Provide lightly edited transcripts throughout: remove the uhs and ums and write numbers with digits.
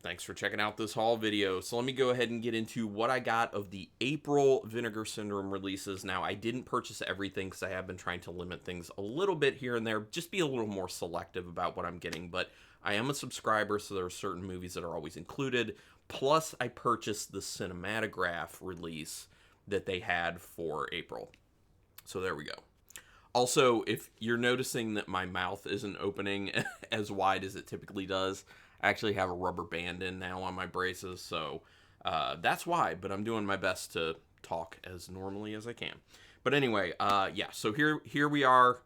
Thanks for checking out this haul video. So let me go ahead and get into what I got of the April Vinegar Syndrome releases. Now, I didn't purchase everything because I have been trying to limit things a little bit here and there, just be a little more selective about what I'm getting, but I am a subscriber, so there are certain movies that are always included. Plus, I purchased the Cinematograph release that they had for April. So there we go. Also, if you're noticing that my mouth isn't opening as wide as it typically does, I actually have a rubber band in now on my braces, so that's why. But I'm doing my best to talk as normally as I can. But anyway, yeah, so here we are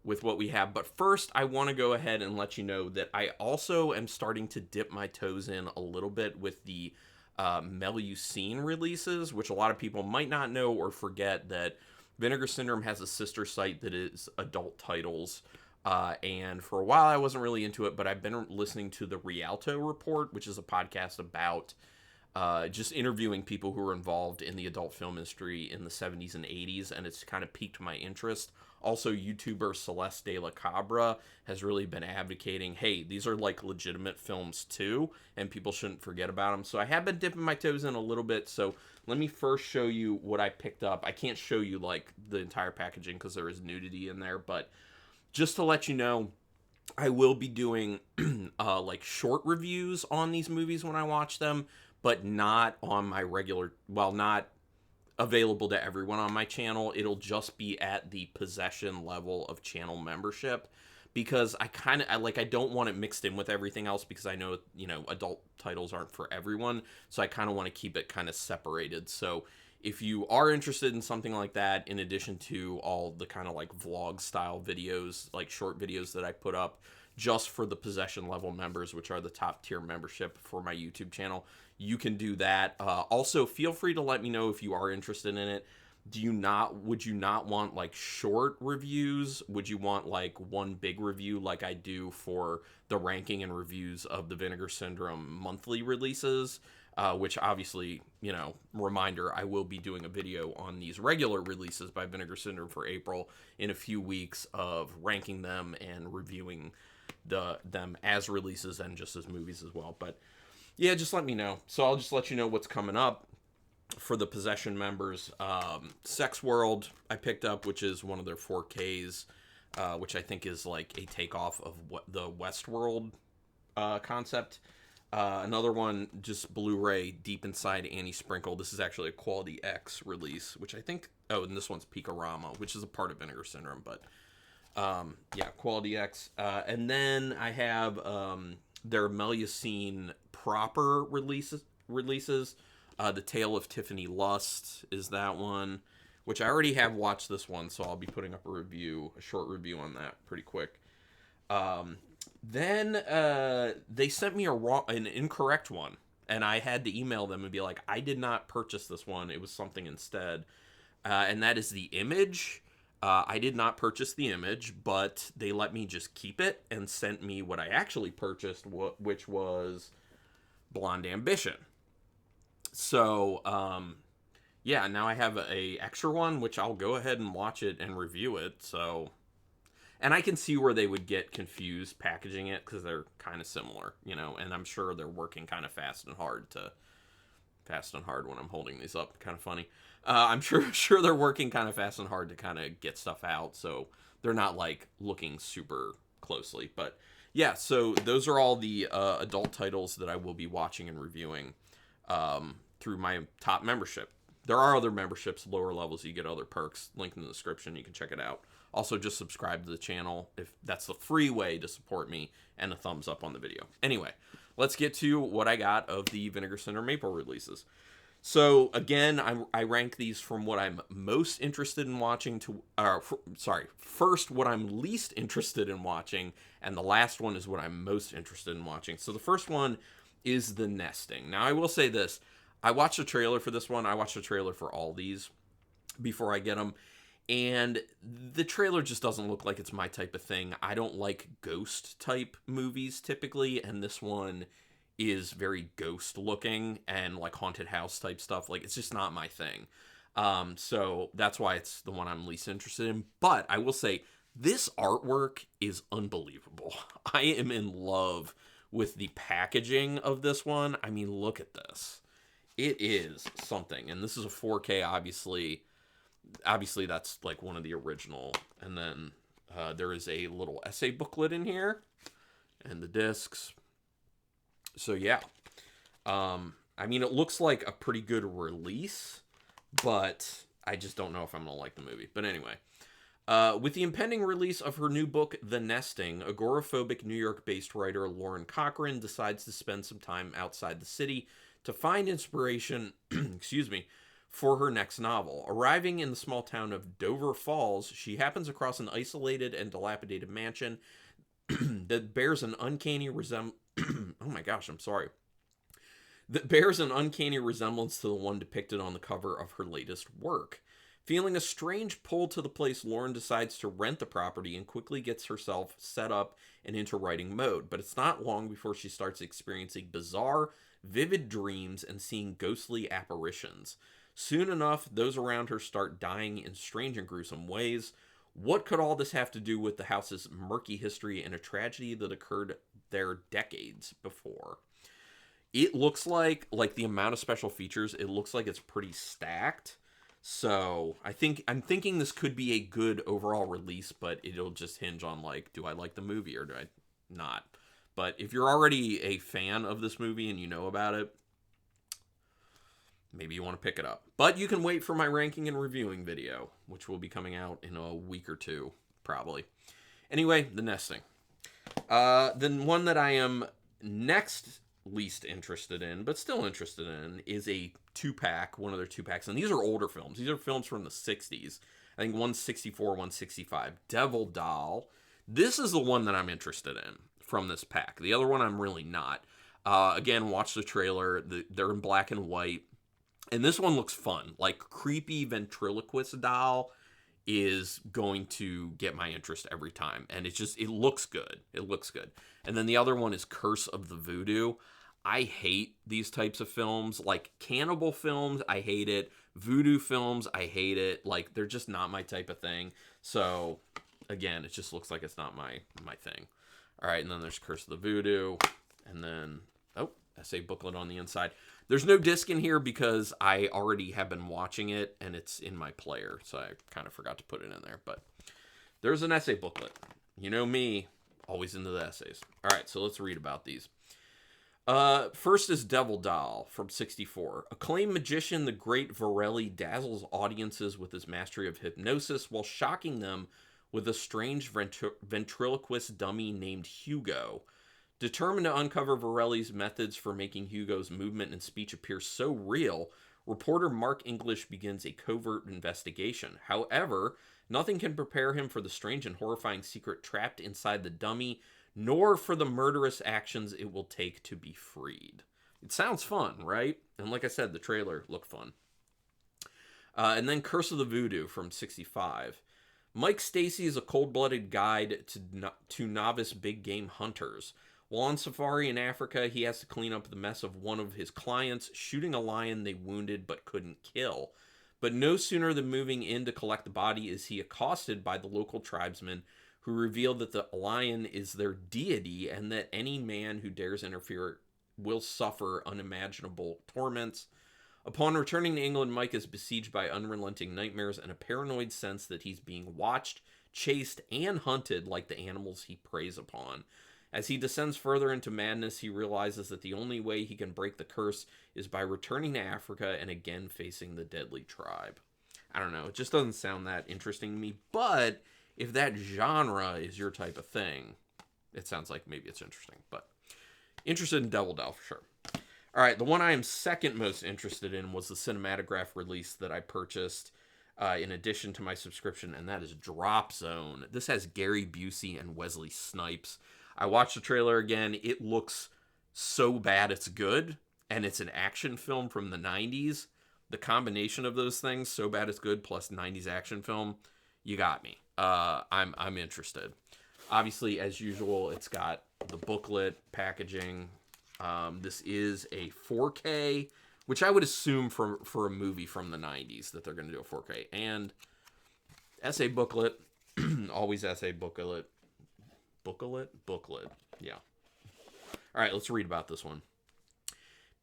with what we have. But first, I want to go ahead and let you know that I also am starting to dip my toes in a little bit with the Melusine releases, which a lot of people might not know or forget that Vinegar Syndrome has a sister site that is adult titles. And for a while, I wasn't really into it, but I've been listening to the Rialto Report, which is a podcast about just interviewing people who were involved in the adult film industry in the 70s and 80s, and it's kind of piqued my interest. Also, YouTuber Celeste De La Cabra has really been advocating, hey, these are like legitimate films too, and people shouldn't forget about them. So I have been dipping my toes in a little bit, so let me first show you what I picked up. I can't show you like the entire packaging because there is nudity in there, but just to let you know, I will be doing like short reviews on these movies when I watch them, but not on my regular, well, not available to everyone on my channel. It'll just be at the possession level of channel membership, because I don't want it mixed in with everything else, because I know, adult titles aren't for everyone, so I kind of want to keep it kind of separated. So if you are interested in something like that, in addition to all the kind of like vlog style videos, like short videos that I put up just for the possession level members, which are the top tier membership for my YouTube channel, you can do that. Also, feel free to let me know if you are interested in it. Would you not want like short reviews? Would you want like one big review like I do for the ranking and reviews of the Vinegar Syndrome monthly releases? Which obviously, reminder, I will be doing a video on these regular releases by Vinegar Syndrome for April in a few weeks of ranking them and reviewing them as releases and just as movies as well. But yeah, just let me know. So I'll just let you know what's coming up for the Possession members. Sex World I picked up, which is one of their 4Ks, which I think is like a takeoff of what the Westworld concept. Another one, just Blu-ray, Deep Inside Annie Sprinkle. This is actually a Quality X release, which I think, and this one's Picorama, which is a part of Vinegar Syndrome, but yeah, Quality X. And then I have their Melusine proper releases. The Tale of Tiffany Lust is that one, which I already have watched this one, so I'll be putting up a short review on that pretty quick. Then they sent me an incorrect one, and I had to email them and be like, I did not purchase this one. It was something instead. And that is The Image. I did not purchase The Image, but they let me just keep it and sent me what I actually purchased, which was Blonde Ambition. So, yeah, now I have a extra one, which I'll go ahead and watch it and review it. So, and I can see where they would get confused packaging it, because they're kind of similar, and I'm sure they're working kind of fast and hard when I'm holding these up. Kind of funny. I'm sure they're working kind of fast and hard to kind of get stuff out, so they're not like looking super closely. But yeah, so those are all the adult titles that I will be watching and reviewing through my top membership. There are other memberships, lower levels, you get other perks. Link in the description, you can check it out. Also, just subscribe to the channel if that's the free way to support me, and a thumbs up on the video. Anyway, let's get to what I got of the Vinegar Syndrome April releases. So again, I rank these from what I'm most interested in watching to, first what I'm least interested in watching, and the last one is what I'm most interested in watching. So the first one is The Nesting. Now, I will say this. I watched a trailer for this one. I watched a trailer for all these before I get them. And the trailer just doesn't look like it's my type of thing. I don't like ghost type movies typically. And this one is very ghost looking and like haunted house type stuff. Like, it's just not my thing. So that's why it's the one I'm least interested in. But I will say this artwork is unbelievable. I am in love with the packaging of this one. I mean, look at this. It is something. And this is a 4K, obviously. Obviously, that's like one of the original. And then there is a little essay booklet in here. And the discs. So, yeah. I mean, it looks like a pretty good release. But I just don't know if I'm going to like the movie. But anyway. With the impending release of her new book, The Nesting, agoraphobic New York-based writer Lauren Cochran decides to spend some time outside the city to find inspiration, excuse me, for her next novel. Arriving in the small town of Dover Falls, she happens across an isolated and dilapidated mansion that bears an uncanny that bears an uncanny resemblance to the one depicted on the cover of her latest work. Feeling a strange pull to the place, Lauren decides to rent the property and quickly gets herself set up and into writing mode. But it's not long before she starts experiencing bizarre, vivid dreams and seeing ghostly apparitions. Soon enough, those around her start dying in strange and gruesome ways. What could all this have to do with the house's murky history and a tragedy that occurred there decades before? It looks like the amount of special features, it looks like it's pretty stacked. So I'm thinking this could be a good overall release, but it'll just hinge on like, do I like the movie or do I not? But if you're already a fan of this movie and you know about it, maybe you want to pick it up. But you can wait for my ranking and reviewing video, which will be coming out in a week or two, probably. Anyway, The Nesting. Then one that I am next least interested in, but still interested in, is a 2-pack, one of their 2-packs. And these are older films. These are films from the 60s. I think 164, 165. Devil Doll. This is the one that I'm interested in from this pack. The other one I'm really not. Again, watch the trailer. They're in black and white. And this one looks fun. Like, creepy ventriloquist doll is going to get my interest every time. And it looks good. It looks good. And then the other one is Curse of the Voodoo. I hate these types of films. Like, cannibal films, I hate it. Voodoo films, I hate it. Like, they're just not my type of thing. So, again, it just looks like it's not my thing. All right, and then there's Curse of the Voodoo. And then, essay booklet on the inside. There's no disc in here because I already have been watching it, and it's in my player, so I kind of forgot to put it in there. But there's an essay booklet. You know me, always into the essays. All right, so let's read about these. First is Devil Doll from 64. Acclaimed magician the great Varelli dazzles audiences with his mastery of hypnosis while shocking them with a strange ventriloquist dummy named Hugo. Determined to uncover Varelli's methods for making Hugo's movement and speech appear so real, reporter Mark English begins a covert investigation. However, nothing can prepare him for the strange and horrifying secret trapped inside the dummy, nor for the murderous actions it will take to be freed. It sounds fun, right? And like I said, the trailer looked fun. And then Curse of the Voodoo from 65. Mike Stacy is a cold-blooded guide to novice big game hunters. While on safari in Africa, he has to clean up the mess of one of his clients shooting a lion they wounded but couldn't kill. But no sooner than moving in to collect the body is he accosted by the local tribesmen who reveal that the lion is their deity and that any man who dares interfere will suffer unimaginable torments. Upon returning to England, Mike is besieged by unrelenting nightmares and a paranoid sense that he's being watched, chased, and hunted like the animals he preys upon. As he descends further into madness, he realizes that the only way he can break the curse is by returning to Africa and again facing the deadly tribe. I don't know, it just doesn't sound that interesting to me, but if that genre is your type of thing, it sounds like maybe it's interesting. But interested in Devil Doll for sure. All right, the one I am second most interested in was the Cinematograph release that I purchased in addition to my subscription, and that is Drop Zone. This has Gary Busey and Wesley Snipes. I watched the trailer again. It looks so bad it's good, and it's an action film from the 90s. The combination of those things, so bad it's good, plus 90s action film, you got me. I'm interested. Obviously, as usual, it's got the booklet packaging. This is a 4K, which I would assume for a movie from the 90s that they're going to do a 4K. And essay booklet, always essay booklet. Booklet? Yeah. All right, let's read about this one.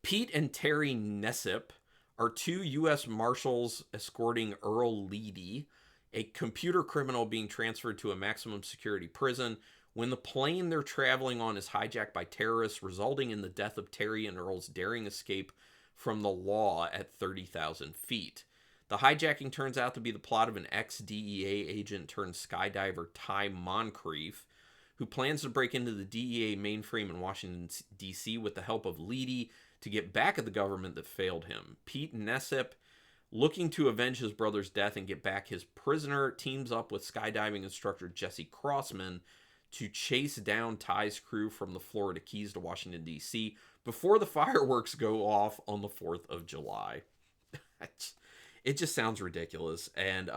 Pete and Terry Nessip are two U.S. Marshals escorting Earl Leedy, a computer criminal being transferred to a maximum security prison, when the plane they're traveling on is hijacked by terrorists, resulting in the death of Terry and Earl's daring escape from the law at 30,000 feet. The hijacking turns out to be the plot of an ex-DEA agent turned skydiver, Ty Moncrief, who plans to break into the DEA mainframe in Washington, D.C. with the help of Leedy to get back at the government that failed him. Pete Nessip, looking to avenge his brother's death and get back his prisoner, teams up with skydiving instructor Jesse Crossman to chase down Ty's crew from the Florida Keys to Washington, D.C. before the fireworks go off on the 4th of July. It just sounds ridiculous. And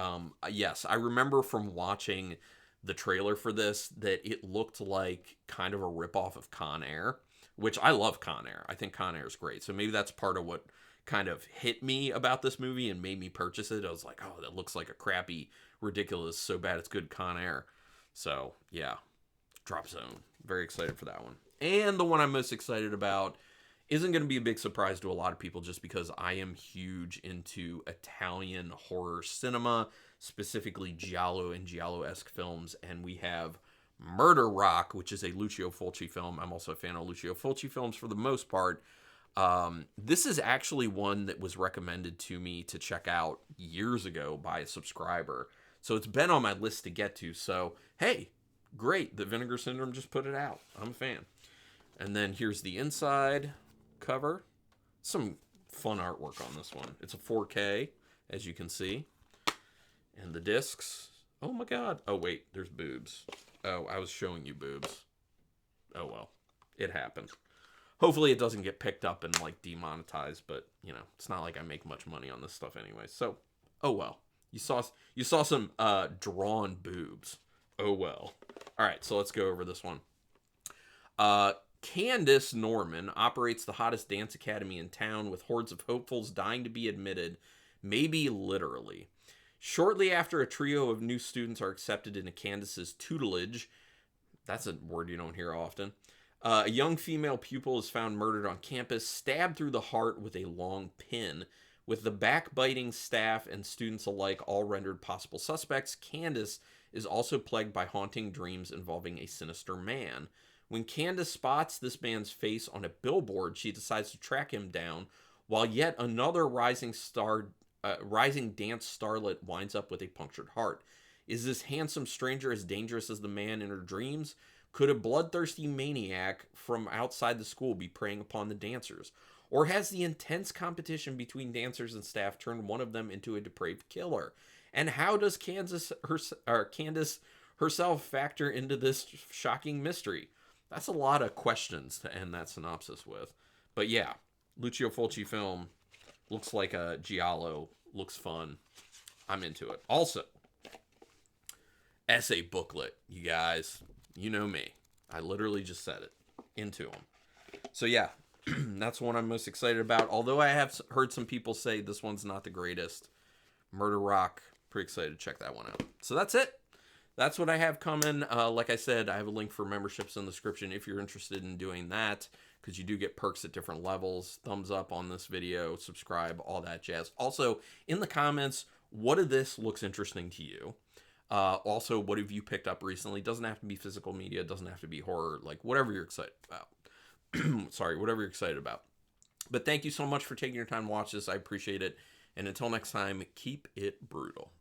yes, I remember from watching the trailer for this that it looked like kind of a ripoff of Con Air, which I love Con Air. I think Con Air is great. So maybe that's part of what kind of hit me about this movie and made me purchase it. I was like, oh, that looks like a crappy, ridiculous, so bad it's good Con Air. So yeah, Drop Zone. Very excited for that one. And the one I'm most excited about isn't going to be a big surprise to a lot of people just because I am huge into Italian horror cinema, specifically giallo and giallo-esque films, and we have Murder Rock, which is a Lucio Fulci film. I'm also a fan of Lucio Fulci films for the most part. This is actually one that was recommended to me to check out years ago by a subscriber, so it's been on my list to get to, so hey, great that Vinegar Syndrome just put it out. I'm a fan. And then here's the inside cover. Some fun artwork on this one. It's a 4K, as you can see. And the discs. Oh my god. Oh wait, there's boobs. Oh, I was showing you boobs. Oh well. It happened. Hopefully it doesn't get picked up and like demonetized, but you know, it's not like I make much money on this stuff anyway. So, oh well. You saw some drawn boobs. Oh well. All right, so let's go over this one. Candace Norman operates the hottest dance academy in town with hordes of hopefuls dying to be admitted, maybe literally. Shortly after a trio of new students are accepted into Candace's tutelage, that's a word you don't hear often, a young female pupil is found murdered on campus, stabbed through the heart with a long pin. With the backbiting staff and students alike all rendered possible suspects, Candace is also plagued by haunting dreams involving a sinister man. When Candace spots this man's face on a billboard, she decides to track him down, while yet another rising dance starlet winds up with a punctured heart. Is this handsome stranger as dangerous as the man in her dreams? Could a bloodthirsty maniac from outside the school be preying upon the dancers? Or has the intense competition between dancers and staff turned one of them into a depraved killer? And how does Candace herself factor into this shocking mystery? That's a lot of questions to end that synopsis with. But yeah, Lucio Fulci film, looks like a giallo, looks fun. I'm into it. Also, essay booklet, you guys. You know me. I literally just said it. Into them. So yeah, that's one I'm most excited about. Although I have heard some people say this one's not the greatest. Murder Rock, pretty excited to check that one out. So that's it. That's what I have coming. Like I said, I have a link for memberships in the description if you're interested in doing that, because you do get perks at different levels. Thumbs up on this video, subscribe, all that jazz. Also, in the comments, what of this looks interesting to you? Also, what have you picked up recently? Doesn't have to be physical media, doesn't have to be horror, like whatever you're excited about. Sorry, whatever you're excited about. But thank you so much for taking your time to watch this. I appreciate it. And until next time, keep it brutal.